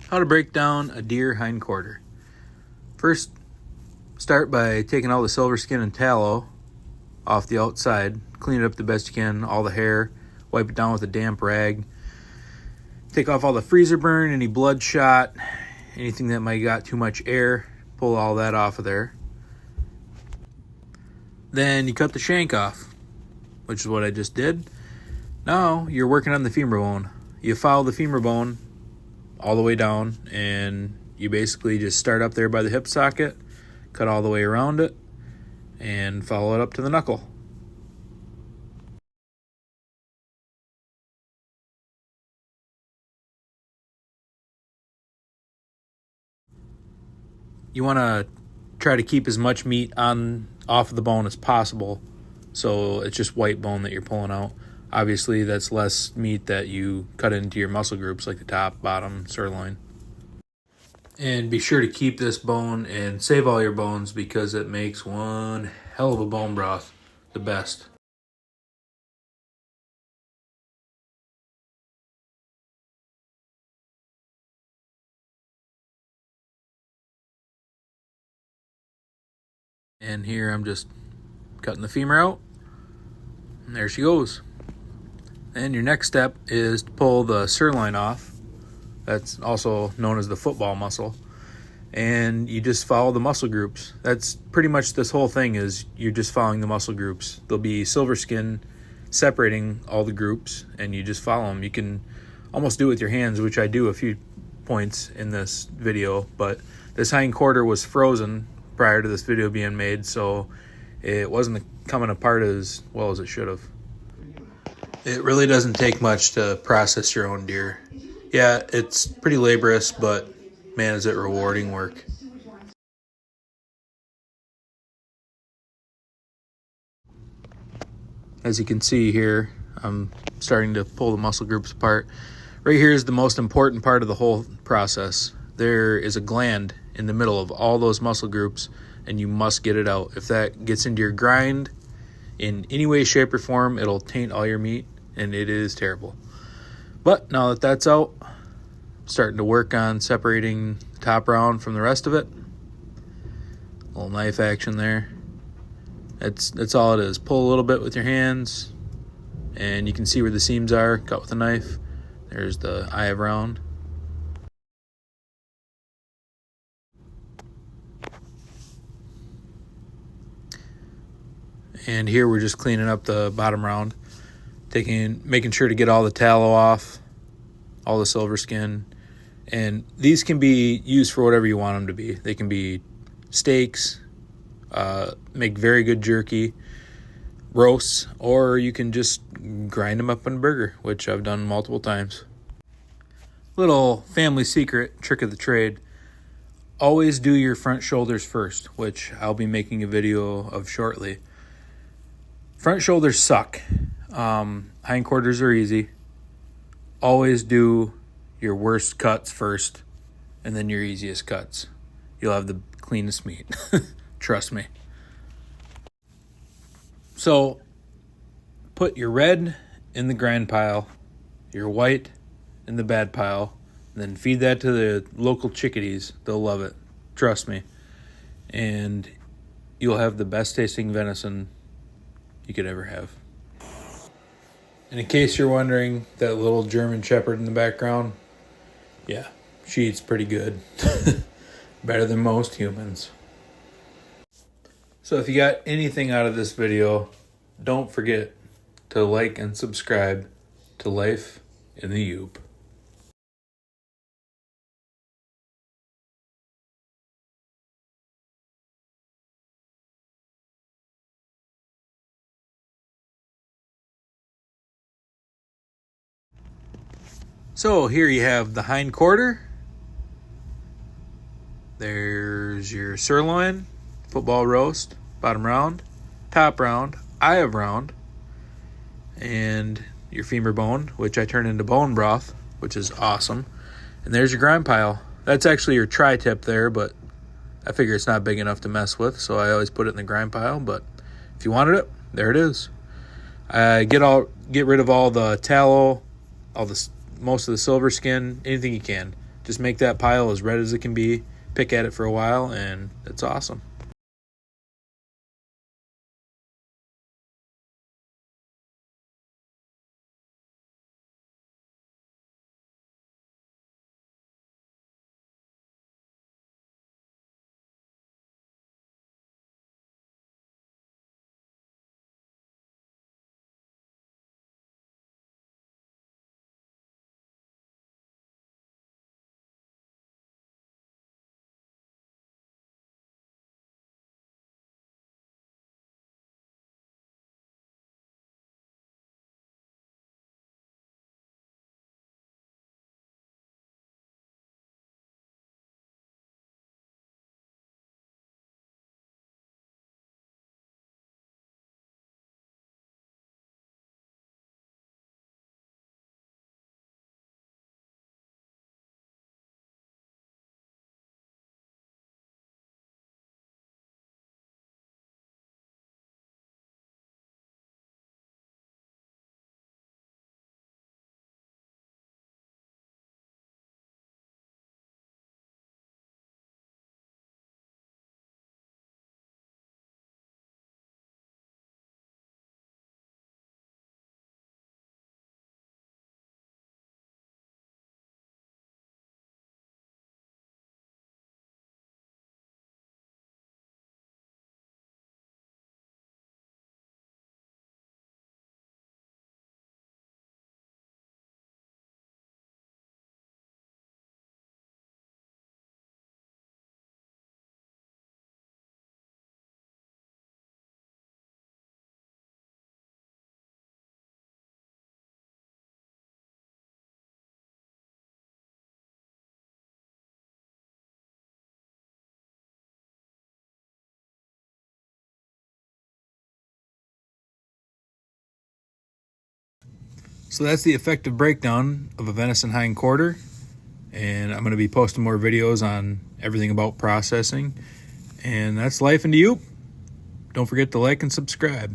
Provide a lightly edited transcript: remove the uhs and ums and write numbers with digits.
How to break down a deer hindquarter. First, start by taking all the silver skin and tallow off the outside. Clean it up the best you can, all the hair. Wipe it down with a damp rag. Take off all the freezer burn, any bloodshot, anything that might got too much air. Pull all that off of there. Then you cut the shank off, which is what I just did. Now you're working on the femur bone. You follow the femur bone all the way down, and you basically just start up there by the hip socket, cut all the way around it, and follow it up to the knuckle. You want to try to keep as much meat off of the bone as possible, so it's just white bone that you're pulling out. Obviously, that's less meat that you cut into your muscle groups like the top, bottom, sirloin. And be sure to keep this bone and save all your bones because it makes one hell of a bone broth, the best. And here I'm just cutting the femur out, and there she goes. And your next step is to pull the sirloin off. That's also known as the football muscle. And you just follow the muscle groups. That's pretty much this whole thing is you're just following the muscle groups. There'll be silver skin separating all the groups, and you just follow them. You can almost do it with your hands, which I do a few points in this video, but this hindquarter was frozen prior to this video being made, so it wasn't coming apart as well as it should have. It really doesn't take much to process your own deer. Yeah, it's pretty laborious, but man, is it rewarding work. As you can see here, I'm starting to pull the muscle groups apart. Right here is the most important part of the whole process. There is a gland in the middle of all those muscle groups, and you must get it out. If that gets into your grind in any way, shape, or form, it'll taint all your meat, and it is terrible. But now that that's out, I'm starting to work on separating the top round from the rest of it. A little knife action there. That's all it is. Pull a little bit with your hands, and you can see where the seams are. Cut with a knife. There's the eye of round. And here we're just cleaning up the bottom round, making sure to get all the tallow off, all the silver skin. And these can be used for whatever you want them to be. They can be steaks, make very good jerky, roasts, or you can just grind them up in a burger, which I've done multiple times. Little family secret, trick of the trade. Always do your front shoulders first, which I'll be making a video of shortly. Front shoulders suck. Hindquarters are easy. Always do your worst cuts first, and then your easiest cuts. You'll have the cleanest meat. Trust me. So, put your red in the grind pile, your white in the bad pile, and then feed that to the local chickadees. They'll love it. Trust me. And you'll have the best tasting venison you could ever have. And in case you're wondering, that little German Shepherd in the background, yeah, she eats pretty good. Better than most humans. So if you got anything out of this video, don't forget to like and subscribe to Life in the Yoop. So here you have the hindquarter. There's your sirloin, football roast, bottom round, top round, eye of round, and your femur bone, which I turn into bone broth, which is awesome. And there's your grind pile. That's actually your tri-tip there, but I figure it's not big enough to mess with, so I always put it in the grind pile. But if you wanted it, there it is. Get rid of all the tallow, most of the silver skin, anything you can. Just make that pile as red as it can be, pick at it for a while, and it's awesome. So that's the effective breakdown of a venison hind quarter, and I'm going to be posting more videos on everything about processing. And that's life into you. Don't forget to like and subscribe.